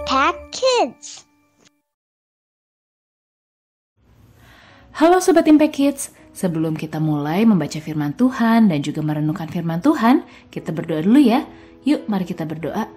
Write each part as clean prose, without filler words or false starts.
Impact Kids. Halo Sobat Impact Kids, sebelum kita mulai membaca firman Tuhan dan juga merenungkan firman Tuhan, kita berdoa dulu ya. Yuk, mari kita berdoa.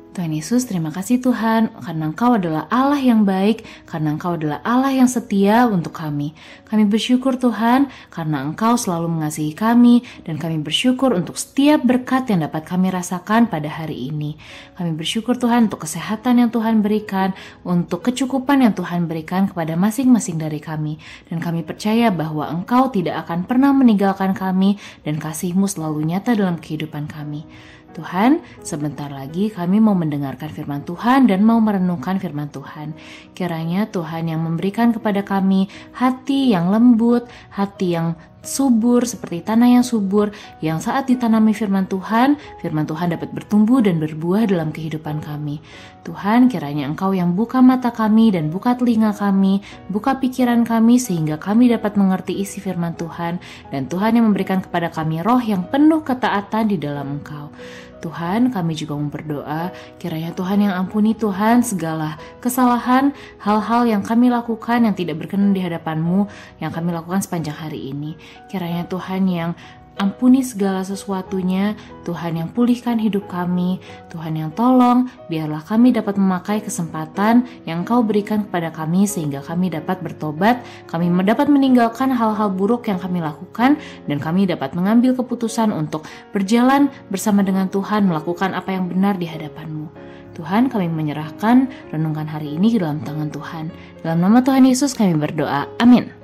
Tuhan Yesus, terima kasih Tuhan, karena Engkau adalah Allah yang baik, karena Engkau adalah Allah yang setia untuk kami. Kami bersyukur Tuhan, karena Engkau selalu mengasihi kami, dan kami bersyukur untuk setiap berkat yang dapat kami rasakan pada hari ini. Kami bersyukur Tuhan untuk kesehatan yang Tuhan berikan, untuk kecukupan yang Tuhan berikan kepada masing-masing dari kami. Dan kami percaya bahwa Engkau tidak akan pernah meninggalkan kami, dan kasih-Mu selalu nyata dalam kehidupan kami. Tuhan, sebentar lagi kami mau mendengarkan firman Tuhan dan mau merenungkan firman Tuhan. Kiranya Tuhan yang memberikan kepada kami hati yang lembut, hati yang subur seperti tanah yang subur, yang saat ditanami firman Tuhan dapat bertumbuh dan berbuah dalam kehidupan kami. Tuhan, kiranya Engkau yang buka mata kami dan buka telinga kami, buka pikiran kami sehingga kami dapat mengerti isi firman Tuhan, dan Tuhan yang memberikan kepada kami roh yang penuh ketaatan di dalam Engkau. Tuhan, kami juga mau berdoa, kiranya Tuhan yang ampuni Tuhan segala kesalahan, hal-hal yang kami lakukan yang tidak berkenan di hadapan-Mu, yang kami lakukan sepanjang hari ini. Kiranya Tuhan yang ampuni segala sesuatunya, Tuhan yang pulihkan hidup kami, Tuhan yang tolong, biarlah kami dapat memakai kesempatan yang Engkau berikan kepada kami sehingga kami dapat bertobat, kami dapat meninggalkan hal-hal buruk yang kami lakukan, dan kami dapat mengambil keputusan untuk berjalan bersama dengan Tuhan, melakukan apa yang benar di hadapan-Mu. Tuhan, kami menyerahkan renungan hari ini ke dalam tangan Tuhan. Dalam nama Tuhan Yesus kami berdoa. Amin.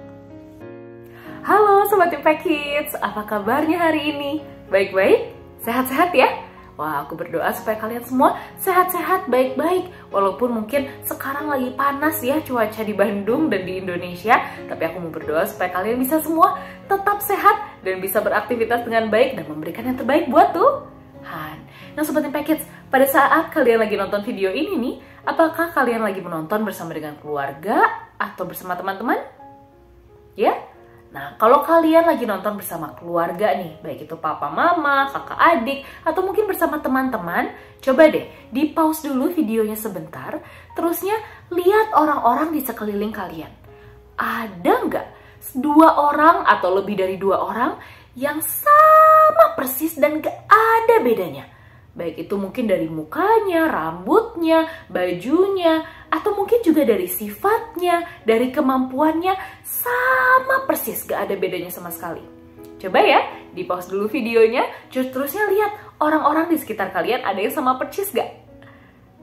Halo Sobat Impact Kids, apa kabarnya hari ini? Baik-baik? Sehat-sehat ya? Wah, aku berdoa supaya kalian semua sehat-sehat, baik-baik. Walaupun mungkin sekarang lagi panas ya cuaca di Bandung dan di Indonesia, tapi aku mau berdoa supaya kalian bisa semua tetap sehat dan bisa beraktivitas dengan baik dan memberikan yang terbaik buat Tuhan. Nah Sobat Impact Kids, pada saat kalian lagi nonton video ini nih, apakah kalian lagi menonton bersama dengan keluarga atau bersama teman-teman? Ya? Nah, kalau kalian lagi nonton bersama keluarga nih, baik itu papa, mama, kakak, adik, atau mungkin bersama teman-teman, coba deh di-pause dulu videonya sebentar, terusnya lihat orang-orang di sekeliling kalian. Ada nggak 2 orang atau lebih dari 2 orang yang sama persis dan nggak ada bedanya? Baik itu mungkin dari mukanya, rambutnya, bajunya, atau mungkin juga dari sifatnya, dari kemampuannya, sama persis, gak ada bedanya sama sekali. Coba ya, di pause dulu videonya, terusnya lihat orang-orang di sekitar kalian ada yang sama persis gak?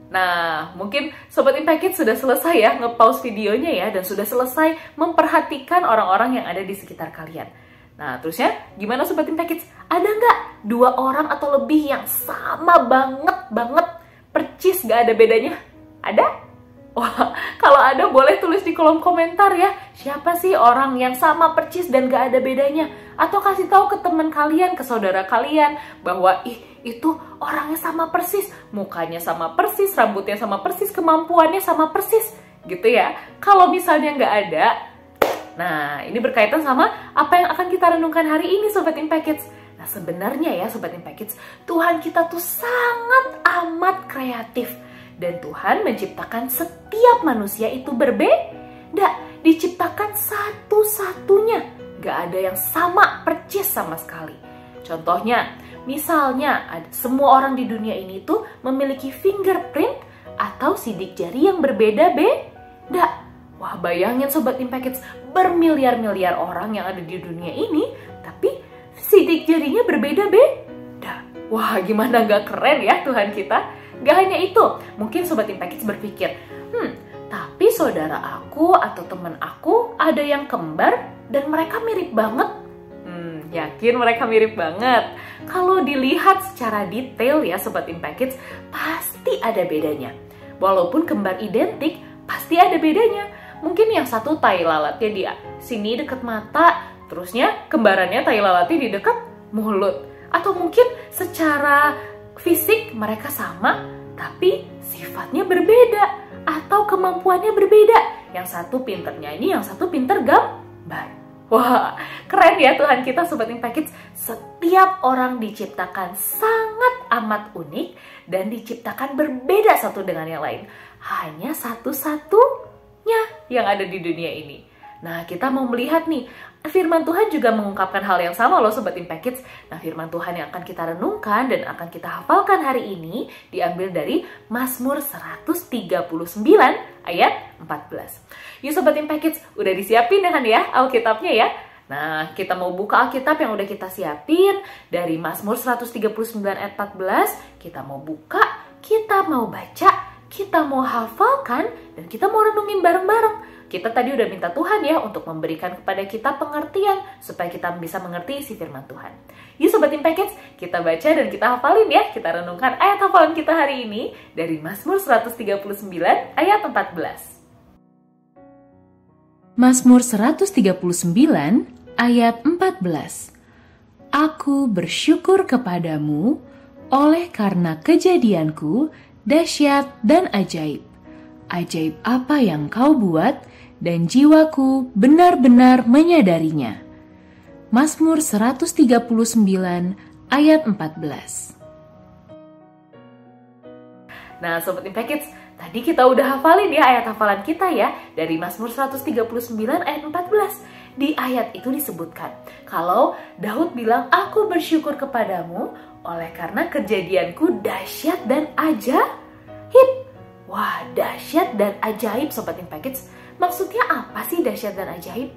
Nah, mungkin Sobat Impact Kids sudah selesai ya nge-pause videonya ya, dan sudah selesai memperhatikan orang-orang yang ada di sekitar kalian. Nah, terusnya gimana Sobat Impact Kids? Ada nggak 2 orang atau lebih yang sama banget, percis gak ada bedanya? Ada? Wah, kalau ada boleh tulis di kolom komentar ya. Siapa sih orang yang sama percis dan gak ada bedanya? Atau kasih tahu ke teman kalian, ke saudara kalian bahwa itu orangnya sama persis, mukanya sama persis, rambutnya sama persis, kemampuannya sama persis, gitu ya. Kalau misalnya nggak ada, nah ini berkaitan sama apa yang akan kita renungkan hari ini Sobat Impact Kids. Nah sebenarnya ya Sobat Impact Kids, Tuhan kita tuh sangat amat kreatif. Dan Tuhan menciptakan setiap manusia itu berbeda. Diciptakan satu-satunya. Gak ada yang sama percis sama sekali. Contohnya, misalnya semua orang di dunia ini tuh memiliki fingerprint atau sidik jari yang berbeda-beda. Wah, bayangin Sobat Impact Kids, bermiliar-miliar orang yang ada di dunia ini, tapi sidik jarinya berbeda-beda. Wah, gimana gak keren ya Tuhan kita? Gak hanya itu, mungkin Sobat Impact Kids berpikir, tapi saudara aku atau teman aku ada yang kembar dan mereka mirip banget. Yakin mereka mirip banget? Kalau dilihat secara detail ya Sobat Impact Kids, pasti ada bedanya. Walaupun kembar identik, pasti ada bedanya. Mungkin yang satu tai lalatnya di sini dekat mata, terusnya kembarannya tai lalatnya di dekat mulut. Atau mungkin secara fisik mereka sama, tapi sifatnya berbeda atau kemampuannya berbeda. Yang satu pinter nyanyi, yang satu pinter gambar. Wah, keren ya Tuhan kita Sobat Impact Kids. Setiap orang diciptakan sangat amat unik dan diciptakan berbeda satu dengan yang lain. hanya satu-satunya yang ada di dunia ini. Nah, kita mau melihat nih, firman Tuhan juga mengungkapkan hal yang sama loh Sobat Impact Kids. Nah, firman Tuhan yang akan kita renungkan dan akan kita hafalkan hari ini diambil dari Mazmur 139 ayat 14. Yuk Sobat Impact Kids, udah disiapin kan ya Alkitabnya ya? Nah, kita mau buka Alkitab yang udah kita siapin dari Mazmur 139 ayat 14. Kita mau buka, kita mau baca, kita mau hafalkan, dan kita mau renungin bareng-bareng. Kita tadi udah minta Tuhan ya untuk memberikan kepada kita pengertian supaya kita bisa mengerti isi firman Tuhan. Yuk Sobat Impact Kids, kita baca dan kita hafalin ya. Kita renungkan ayat hafalan kita hari ini dari Mazmur 139 ayat 14. Mazmur 139 ayat 14. Aku bersyukur kepadamu oleh karena kejadianku dahsyat dan ajaib. Ajaib apa yang kau buat, dan jiwaku benar-benar menyadarinya. Mazmur 139 ayat 14. Nah Sobat Impact Kids, tadi kita udah hafalin ya ayat hafalan kita ya dari Mazmur 139 ayat 14. Di ayat itu disebutkan kalau Daud bilang, aku bersyukur kepadamu oleh karena kejadianku dahsyat dan ajaib. Wah, dahsyat dan ajaib Sobat Impact Kids. Maksudnya apa sih dahsyat dan ajaib?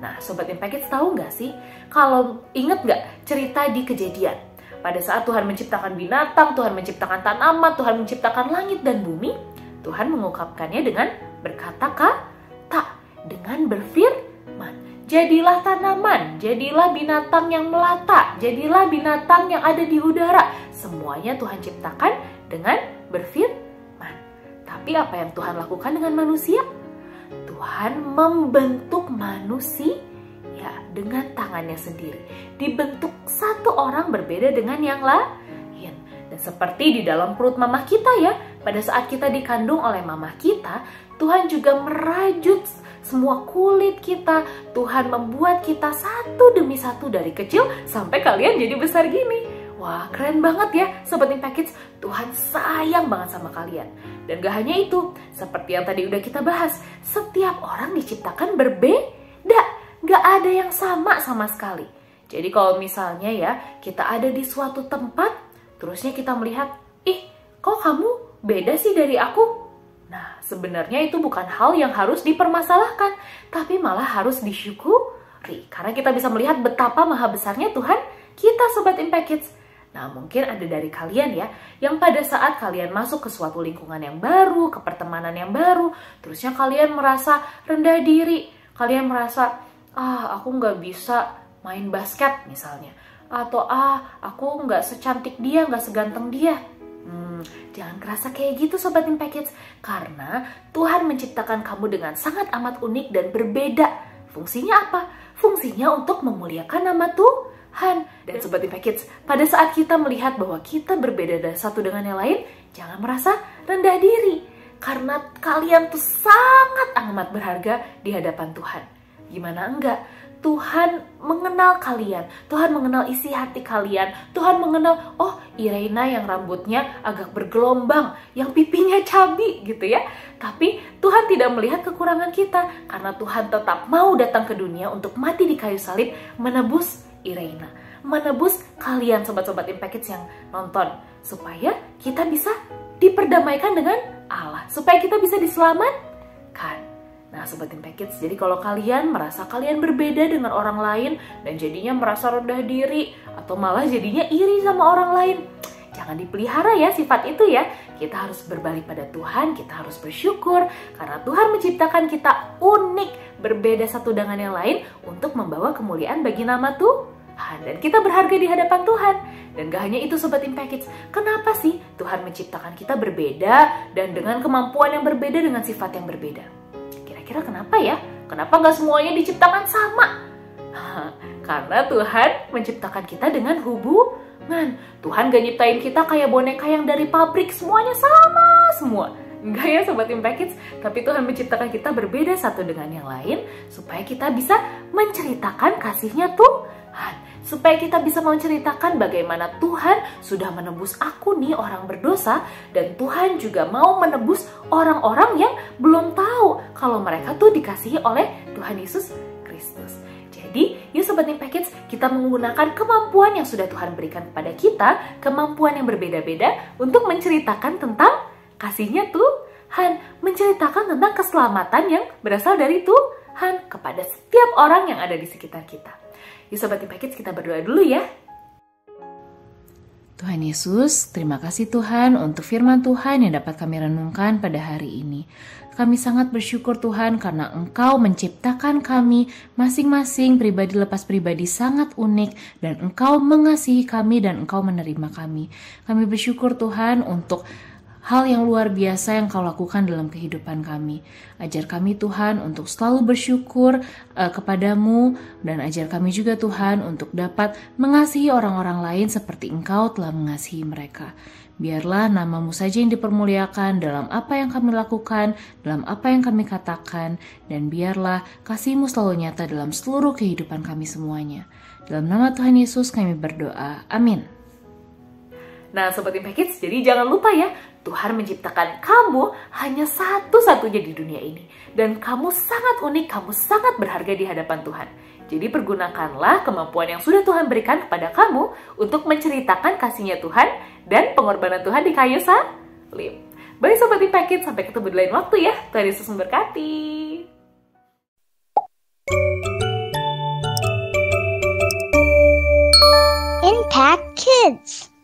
Nah, Sobat Impact Kids tahu nggak sih? Kalau inget nggak cerita di Kejadian? Pada saat Tuhan menciptakan binatang, Tuhan menciptakan tanaman, Tuhan menciptakan langit dan bumi, Tuhan mengungkapkannya dengan berkata-kata, dengan berfirman. Jadilah tanaman, jadilah binatang yang melata, jadilah binatang yang ada di udara. Semuanya Tuhan ciptakan dengan berfirman. Tapi apa yang Tuhan lakukan dengan manusia? Tuhan membentuk manusia ya dengan tangannya sendiri. Dibentuk satu orang berbeda dengan yang lain. Dan seperti di dalam perut mamah kita ya, pada saat kita dikandung oleh mamah kita, Tuhan juga merajut semua kulit kita. Tuhan membuat kita satu demi satu dari kecil sampai kalian jadi besar gini. Wah, keren banget ya Sobat Impact Kids. Tuhan sayang banget sama kalian. Dan gak hanya itu, seperti yang tadi udah kita bahas, setiap orang diciptakan berbeda. Gak ada yang sama sekali. Jadi kalau misalnya ya, kita ada di suatu tempat, terusnya kita melihat, ih kok kamu beda sih dari aku? Nah, sebenarnya itu bukan hal yang harus dipermasalahkan, tapi malah harus disyukuri. Karena kita bisa melihat betapa maha besarnya Tuhan kita Sobat Impact Kids. Nah, mungkin ada dari kalian ya, yang pada saat kalian masuk ke suatu lingkungan yang baru, ke pertemanan yang baru, terusnya kalian merasa rendah diri. Kalian merasa, aku nggak bisa main basket misalnya. Atau, aku nggak secantik dia, nggak seganteng dia. Jangan kerasa kayak gitu Sobat Impact Kids. Karena Tuhan menciptakan kamu dengan sangat amat unik dan berbeda. Fungsinya apa? Fungsinya untuk memuliakan nama Tuhan. Dan Sobat Impact Kids, pada saat kita melihat bahwa kita berbeda dari satu dengan yang lain, jangan merasa rendah diri. Karena kalian tuh sangat amat berharga di hadapan Tuhan. Gimana enggak? Tuhan mengenal kalian, Tuhan mengenal isi hati kalian, Tuhan mengenal, oh Irena yang rambutnya agak bergelombang, yang pipinya cabi gitu ya. Tapi Tuhan tidak melihat kekurangan kita, karena Tuhan tetap mau datang ke dunia untuk mati di kayu salib, menebus Irena, menebus kalian Sobat-Sobat Impact Kids yang nonton, supaya kita bisa diperdamaikan dengan Allah, supaya kita bisa diselamatkan. Nah Sobat Impact Kids, jadi kalau kalian merasa kalian berbeda dengan orang lain dan jadinya merasa rendah diri atau malah jadinya iri sama orang lain, jangan dipelihara ya sifat itu ya. Kita harus berbalik pada Tuhan, kita harus bersyukur karena Tuhan menciptakan kita unik, berbeda satu dengan yang lain untuk membawa kemuliaan bagi nama Tuhan. Dan kita berharga di hadapan Tuhan. Dan gak hanya itu Sobat Impact Kids, kenapa sih Tuhan menciptakan kita berbeda dan dengan kemampuan yang berbeda, dengan sifat yang berbeda? Kira-kira kenapa ya? Kenapa gak semuanya diciptakan sama? Karena Tuhan menciptakan kita dengan hubungan. Tuhan gak nyiptain kita kayak boneka yang dari pabrik, semuanya sama semua. Enggak ya Sobat Impact Kids, tapi Tuhan menciptakan kita berbeda satu dengan yang lain supaya kita bisa menceritakan kasihnya Tuhan. supaya kita bisa menceritakan bagaimana Tuhan sudah menebus aku nih orang berdosa, dan Tuhan juga mau menebus orang-orang yang belum tahu kalau mereka tuh dikasihi oleh Tuhan Yesus Kristus. Jadi, yuk Sobat Impact Kids, kita menggunakan kemampuan yang sudah Tuhan berikan kepada kita, kemampuan yang berbeda-beda untuk menceritakan tentang kasihnya Tuhan, menceritakan tentang keselamatan yang berasal dari Tuhan kepada setiap orang yang ada di sekitar kita. Yuk Sobat Impact Kids, kita berdoa dulu ya. Tuhan Yesus, terima kasih Tuhan untuk firman Tuhan yang dapat kami renungkan pada hari ini. Kami sangat bersyukur Tuhan karena Engkau menciptakan kami masing-masing pribadi lepas pribadi sangat unik, dan Engkau mengasihi kami dan Engkau menerima kami. Kami bersyukur Tuhan untuk hal yang luar biasa yang Kau lakukan dalam kehidupan kami. Ajar kami Tuhan untuk selalu bersyukur kepadamu, dan ajar kami juga Tuhan untuk dapat mengasihi orang-orang lain seperti Engkau telah mengasihi mereka. Biarlah nama-Mu saja yang dipermuliakan dalam apa yang kami lakukan, dalam apa yang kami katakan, dan biarlah kasih-Mu selalu nyata dalam seluruh kehidupan kami semuanya. Dalam nama Tuhan Yesus kami berdoa. Amin. Nah Sobat Impact Kids, jadi jangan lupa ya, Tuhan menciptakan kamu hanya satu-satunya di dunia ini. Dan kamu sangat unik, kamu sangat berharga di hadapan Tuhan. Jadi pergunakanlah kemampuan yang sudah Tuhan berikan kepada kamu untuk menceritakan kasihnya Tuhan dan pengorbanan Tuhan di kayu salib. Baik Sobat Impact Kids, sampai ketemu di lain waktu ya. Tuhan Yesus memberkati. Impact Kids.